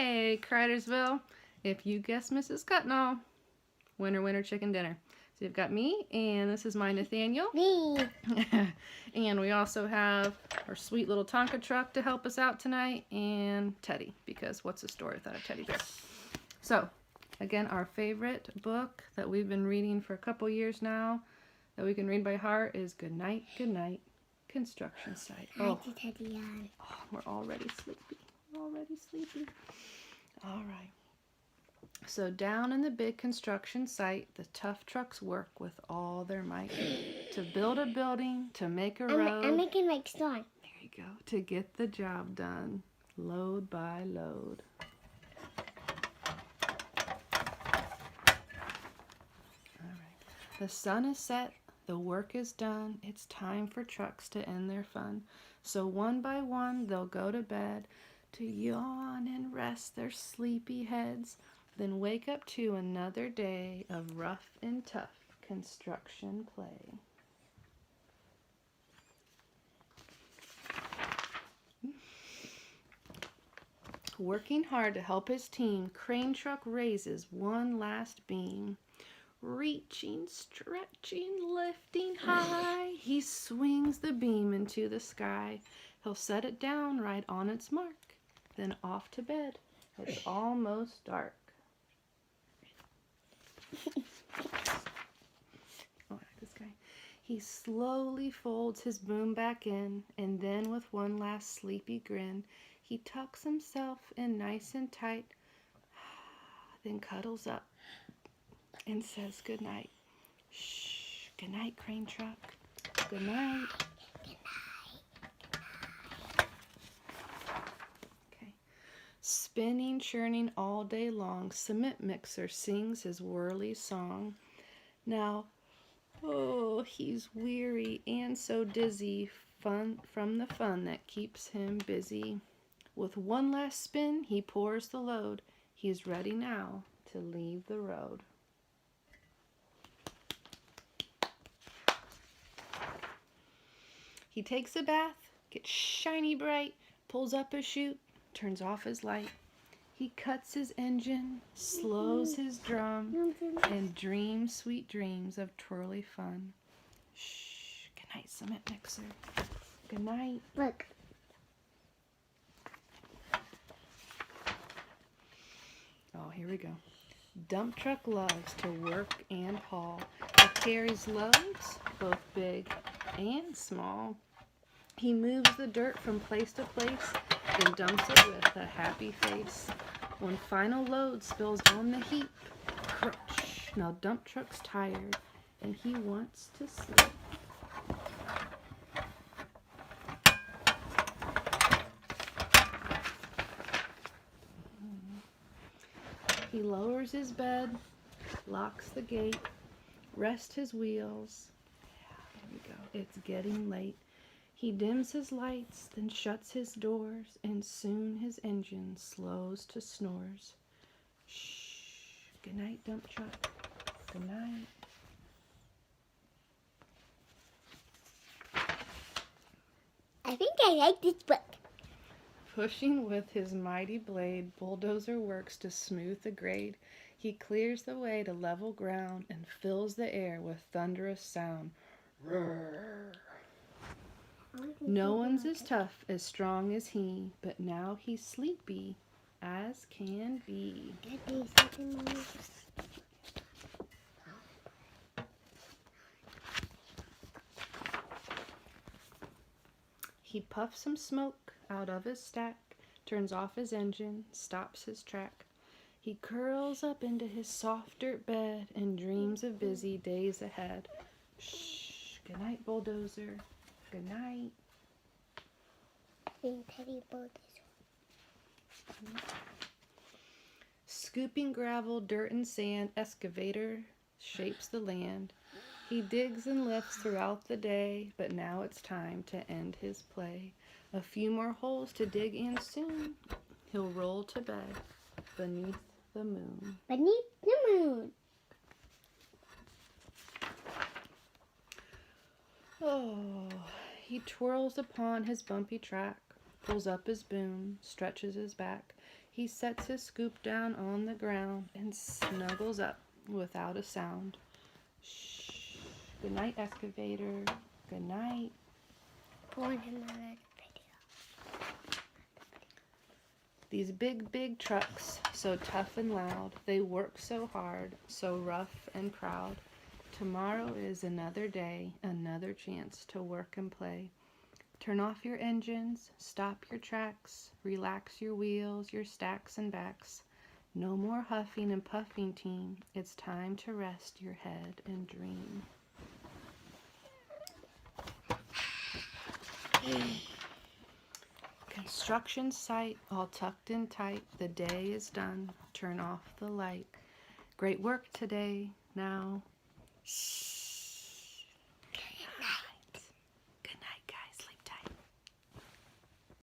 Hey, Cridersville. If you guess Mrs. Cutnaw, winner, chicken dinner. So you've got me, and this is my Nathaniel. Me. And we also have our sweet little Tonka truck to help us out tonight, and Teddy, because what's a story without a teddy bear? So, again, our favorite book that we've been reading for a couple years now, that we can read by heart, is Good Night, Construction Site. Oh, we're already sleepy. All right. So down in the big construction site, the tough trucks work with all their might to build a building, to make a road. I'm making my storm. There you go. To get the job done, load by load. All right. The sun is set. The work is done. It's time for trucks to end their fun. So one by one, they'll go to bed to yawn and rest their sleepy heads, then wake up to another day of rough and tough construction play. Working hard to help his team, crane truck raises one last beam. Reaching, stretching, lifting high, he swings the beam into the sky. He'll set it down right on its mark, then off to bed. It's almost dark. This guy. He slowly folds his boom back in, and then with one last sleepy grin, he tucks himself in nice and tight, then cuddles up and says good night. Shh, good night, crane truck. Good night. Okay. Spinning, churning all day long, cement mixer sings his whirly song. Now, oh, he's weary and so dizzy from the fun that keeps him busy. With one last spin, he pours the load. He's ready now to leave the road. He takes a bath, gets shiny bright, pulls up his chute, turns off his light. He cuts his engine, slows his drum, and dreams sweet dreams of twirly fun. Shh, good night, cement mixer. Good night. Look. Oh, here we go. Dump truck loves to work and haul. It carries loads, both big and small. He moves the dirt from place to place and dumps it with a happy face. One final load spills on the heap. Crunch. Now dump truck's tired and he wants to sleep. He lowers his bed, locks the gate, rests his wheels. Yeah, there we go. It's getting late. He dims his lights, then shuts his doors, and soon his engine slows to snores. Shh. Good night, dump truck. Good night. I think I like this book. Pushing with his mighty blade, bulldozer works to smooth the grade. He clears the way to level ground and fills the air with thunderous sound. Roar. No one's as tough, as strong as he, but now he's sleepy as can be. He puffs some smoke out of his stack, turns off his engine, stops his track. He curls up into his soft dirt bed and dreams of busy days ahead. Shh, good night, bulldozer. Good night. Scooping gravel, dirt, and sand, excavator shapes the land. He digs and lifts throughout the day, but now it's time to end his play. A few more holes to dig in soon. He'll roll to bed beneath the moon. Beneath the moon. Oh, he twirls upon his bumpy track, pulls up his boom, stretches his back. He sets his scoop down on the ground and snuggles up without a sound. Shh. Good night, excavator. Good night. Born in another video. These big trucks, so tough and loud, they work so hard, so rough and proud. Tomorrow is another day, another chance to work and play. Turn off your engines, stop your tracks, relax your wheels, your stacks and backs. No more huffing and puffing, team. It's time to rest your head and dream. Construction site, all tucked in tight. The day is done. Turn off the light. Great work today. Now, shh.